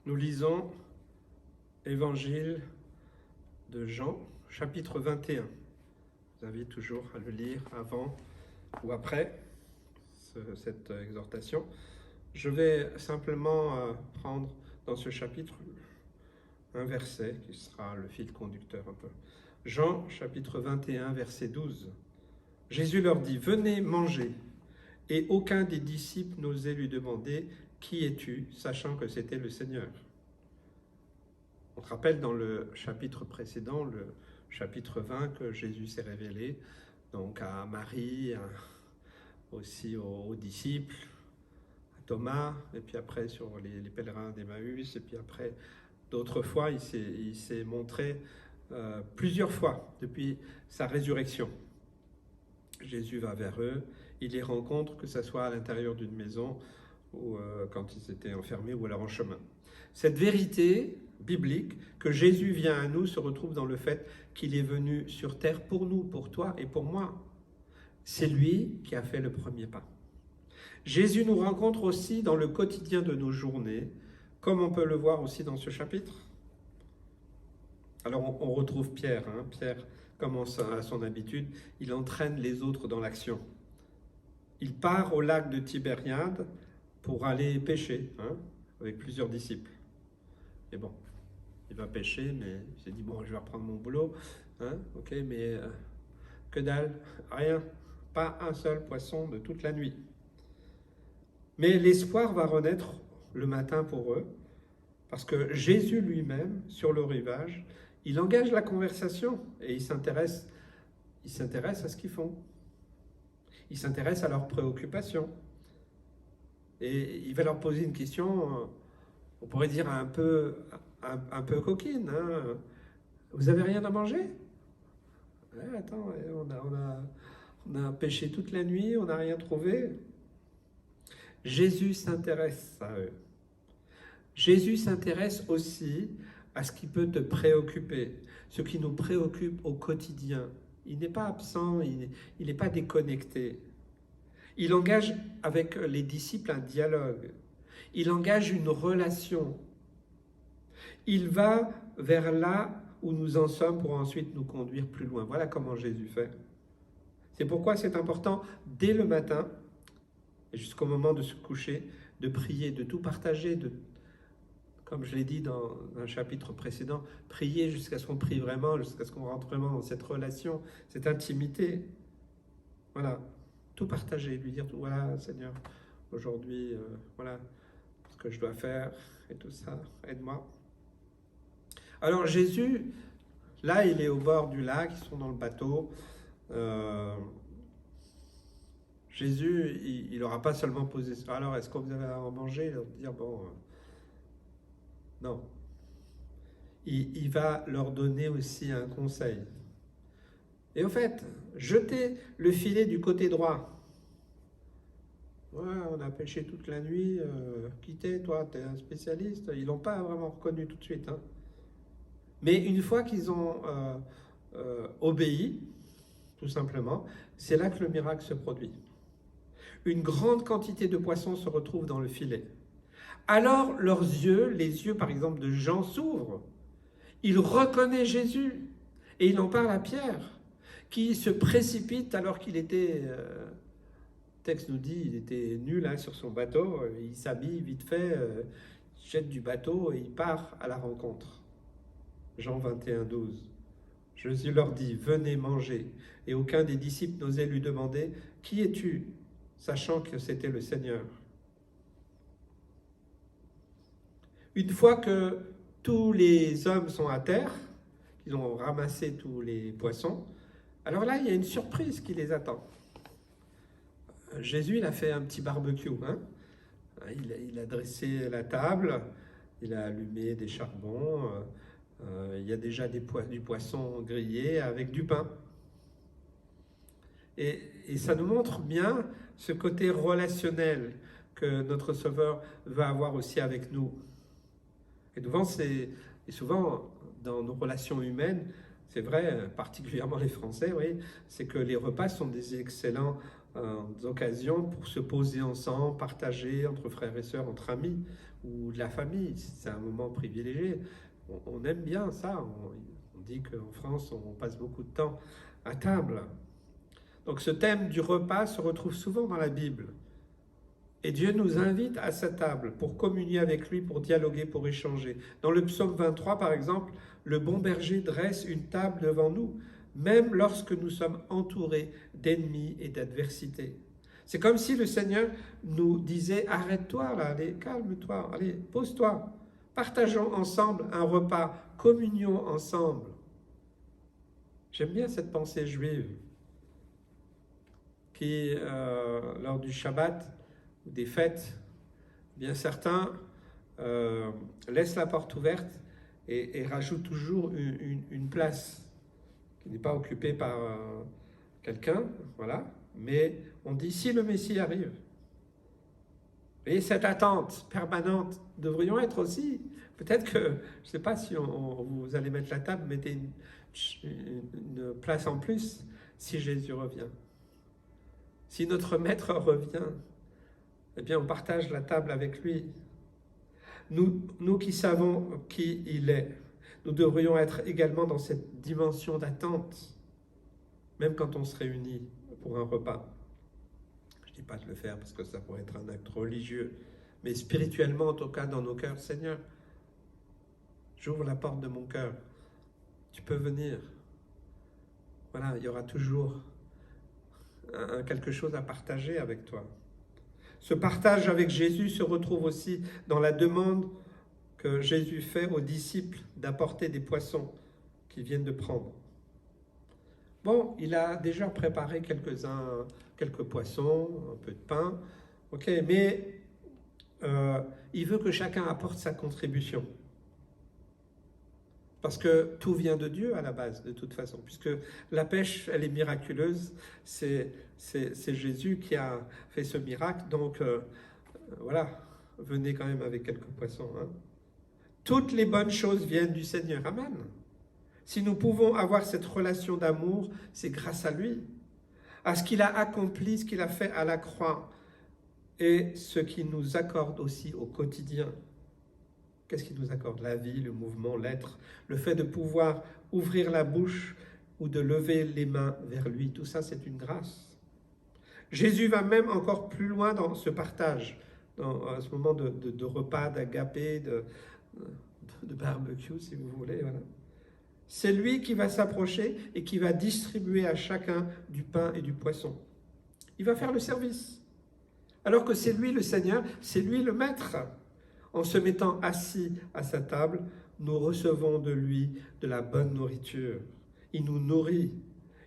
Nous lisons Évangile de Jean, chapitre 21. Je vous invite toujours à le lire avant ou après cette exhortation. Je vais simplement prendre dans ce chapitre un verset qui sera le fil conducteur un peu. Jean, chapitre 21, verset 12. Jésus leur dit « Venez manger ». Et aucun des disciples n'osait lui demander « Qui es-tu ?» sachant que c'était le Seigneur. On te rappelle dans le chapitre précédent, le chapitre 20, que Jésus s'est révélé donc à Marie, aussi aux disciples, à Thomas, et puis après sur les pèlerins d'Emmaüs, et puis après d'autres fois, il s'est montré plusieurs fois depuis sa résurrection. Jésus va vers eux, il les rencontre, que ce soit à l'intérieur d'une maison ou quand ils étaient enfermés ou alors en chemin. Cette vérité biblique que Jésus vient à nous se retrouve dans le fait qu'il est venu sur terre pour nous, pour toi et pour moi. C'est lui qui a fait le premier pas. Jésus nous rencontre aussi dans le quotidien de nos journées, comme on peut le voir aussi dans ce chapitre. Alors on retrouve Pierre. Pierre, comme à son habitude, il entraîne les autres dans l'action. Il part au lac de Tibériade pour aller pêcher, avec plusieurs disciples. Et bon, il va pêcher, mais il s'est dit, bon, je vais reprendre mon boulot, ok, mais que dalle, rien, pas un seul poisson de toute la nuit. Mais l'espoir va renaître le matin pour eux, parce que Jésus lui-même, sur le rivage, il engage la conversation et il s'intéresse à ce qu'ils font. Il s'intéresse à leurs préoccupations. Et il va leur poser une question, on pourrait dire un peu coquine. Vous avez rien à manger? Ouais, attends, on a pêché toute la nuit, on n'a rien trouvé. Jésus s'intéresse à eux. Jésus s'intéresse aussi à ce qui peut te préoccuper, ce qui nous préoccupe au quotidien. Il n'est pas absent, il n'est pas déconnecté. Il engage avec les disciples un dialogue. Il engage une relation. Il va vers là où nous en sommes pour ensuite nous conduire plus loin. Voilà comment Jésus fait. C'est pourquoi c'est important, dès le matin, et jusqu'au moment de se coucher, de prier, de tout partager, comme je l'ai dit dans un chapitre précédent, prier jusqu'à ce qu'on prie vraiment, jusqu'à ce qu'on rentre vraiment dans cette relation, cette intimité. Voilà, tout partager, lui dire, voilà Seigneur, aujourd'hui, voilà ce que je dois faire et tout ça, aide-moi. Alors Jésus, là il est au bord du lac, ils sont dans le bateau. Jésus, il n'aura pas seulement posé, alors est-ce que vous avez à en manger? Il va dire, bon, non. Il va leur donner aussi un conseil. Et en fait, jetez le filet du côté droit. Ouais, on a pêché toute la nuit, quittez, toi, tu es un spécialiste. Ils l'ont pas vraiment reconnu tout de suite. Mais une fois qu'ils ont obéi, tout simplement, c'est là que le miracle se produit. Une grande quantité de poissons se retrouve dans le filet. Alors leurs yeux, les yeux par exemple de Jean s'ouvrent. Il reconnaît Jésus et il en parle à Pierre, qui se précipite alors qu'il était, le texte nous dit, il était nu sur son bateau, il s'habille vite fait, il jette du bateau et il part à la rencontre. Jean 21, 12. Jésus leur dit, venez manger. Et aucun des disciples n'osait lui demander, qui es-tu? Sachant que c'était le Seigneur. Une fois que tous les hommes sont à terre, qu'ils ont ramassé tous les poissons, alors là, il y a une surprise qui les attend. Jésus, il a fait un petit barbecue. Il a dressé la table, il a allumé des charbons, il y a déjà du poisson grillé avec du pain. Et ça nous montre bien ce côté relationnel que notre Sauveur va avoir aussi avec nous. Et souvent, dans nos relations humaines, c'est vrai, particulièrement les Français, oui, c'est que les repas sont des excellentes occasions pour se poser ensemble, partager entre frères et sœurs, entre amis. ou de la famille. C'est un moment privilégié. On aime bien ça. On dit qu'en France, on passe beaucoup de temps à table. Donc ce thème du repas se retrouve souvent dans la Bible. Et Dieu nous invite à sa table pour communier avec lui, pour dialoguer, pour échanger. Dans le psaume 23, par exemple, le bon berger dresse une table devant nous, même lorsque nous sommes entourés d'ennemis et d'adversités. C'est comme si le Seigneur nous disait « Arrête-toi là, allez, calme-toi, allez, pose-toi. Partageons ensemble un repas, communions ensemble. » J'aime bien cette pensée juive qui, lors du Shabbat, ou des fêtes, bien certains laissent la porte ouverte et rajoutent toujours une place qui n'est pas occupée par quelqu'un, voilà. Mais on dit si le Messie arrive. Et cette attente permanente, devrions être aussi. Peut-être que, je ne sais pas si vous allez mettre la table, mettez une place en plus si Jésus revient. Si notre Maître revient, eh bien on partage la table avec lui. Nous qui savons qui il est, nous devrions être également dans cette dimension d'attente, même quand on se réunit pour un repas. Je ne dis pas de le faire parce que ça pourrait être un acte religieux, mais spirituellement, en tout cas, dans nos cœurs, Seigneur, j'ouvre la porte de mon cœur. Tu peux venir. Voilà, il y aura toujours quelque chose à partager avec toi. Ce partage avec Jésus se retrouve aussi dans la demande que Jésus fait aux disciples d'apporter des poissons qu'ils viennent de prendre. Bon, il a déjà préparé quelques poissons, un peu de pain, ok, mais il veut que chacun apporte sa contribution. Parce que tout vient de Dieu à la base, de toute façon. Puisque la pêche, elle est miraculeuse. C'est Jésus qui a fait ce miracle. Donc, voilà, venez quand même avec quelques poissons. Hein. Toutes les bonnes choses viennent du Seigneur. Amen. Si nous pouvons avoir cette relation d'amour, c'est grâce à lui. À ce qu'il a accompli, ce qu'il a fait à la croix. Et ce qu'il nous accorde aussi au quotidien. Qu'est-ce qui nous accorde? La vie, le mouvement, l'être, le fait de pouvoir ouvrir la bouche ou de lever les mains vers lui. Tout ça, c'est une grâce. Jésus va même encore plus loin dans ce partage, dans ce moment de repas, d'agapé, de barbecue, si vous voulez. Voilà. C'est lui qui va s'approcher et qui va distribuer à chacun du pain et du poisson. Il va faire le service. Alors que c'est lui le Seigneur, c'est lui le Maître. En se mettant assis à sa table, nous recevons de lui de la bonne nourriture. Il nous nourrit,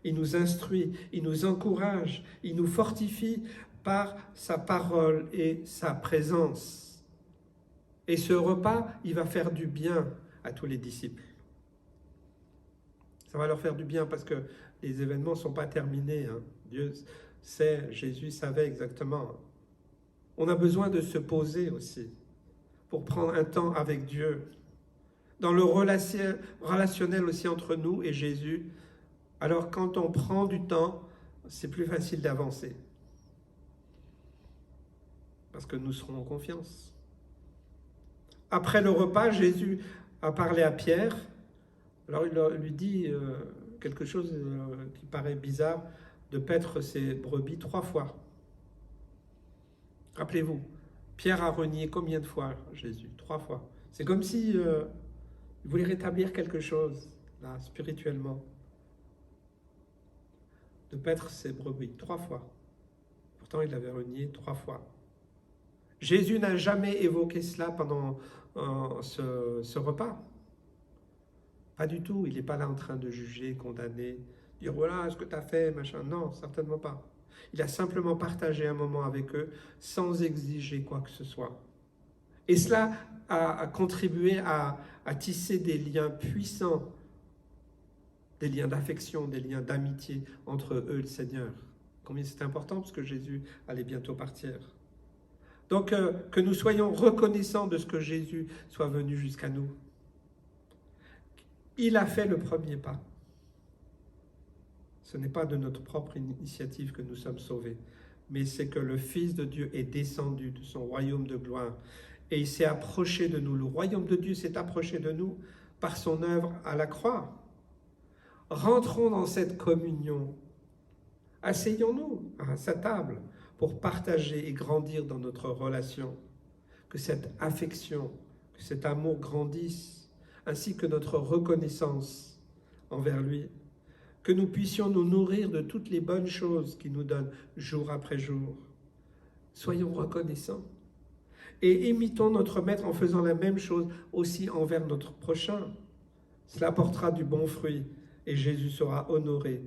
il nous instruit, il nous encourage, il nous fortifie par sa parole et sa présence. Et ce repas, il va faire du bien à tous les disciples. Ça va leur faire du bien parce que les événements ne sont pas terminés. Hein. Dieu sait, Jésus savait exactement. On a besoin de se poser aussi, pour prendre un temps avec Dieu. Dans le relationnel aussi entre nous et Jésus, alors quand on prend du temps, c'est plus facile d'avancer. Parce que nous serons en confiance. Après le repas, Jésus a parlé à Pierre. Alors il lui dit quelque chose qui paraît bizarre, de paître ses brebis 3 fois. Rappelez-vous, Pierre a renié combien de fois Jésus? 3 fois. C'est comme si il voulait rétablir quelque chose, là, spirituellement. De paître ses brebis 3 fois. Pourtant, il l'avait renié 3 fois. Jésus n'a jamais évoqué cela pendant ce repas. Pas du tout. Il n'est pas là en train de juger, condamner, dire voilà ce que tu as fait, machin. Non, certainement pas. Il a simplement partagé un moment avec eux sans exiger quoi que ce soit. Et cela a contribué à tisser des liens puissants, des liens d'affection, des liens d'amitié entre eux et le Seigneur. Combien c'est important parce que Jésus allait bientôt partir. Donc que nous soyons reconnaissants de ce que Jésus soit venu jusqu'à nous. Il a fait le premier pas. Ce n'est pas de notre propre initiative que nous sommes sauvés, mais c'est que le Fils de Dieu est descendu de son royaume de gloire et il s'est approché de nous. Le royaume de Dieu s'est approché de nous par son œuvre à la croix. Rentrons dans cette communion. Asseyons-nous à sa table pour partager et grandir dans notre relation. Que cette affection, que cet amour grandisse, ainsi que notre reconnaissance envers lui. Que nous puissions nous nourrir de toutes les bonnes choses qu'il nous donne jour après jour. Soyons reconnaissants. Et imitons notre Maître en faisant la même chose aussi envers notre prochain. Cela portera du bon fruit et Jésus sera honoré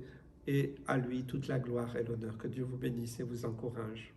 et à lui toute la gloire et l'honneur. Que Dieu vous bénisse et vous encourage.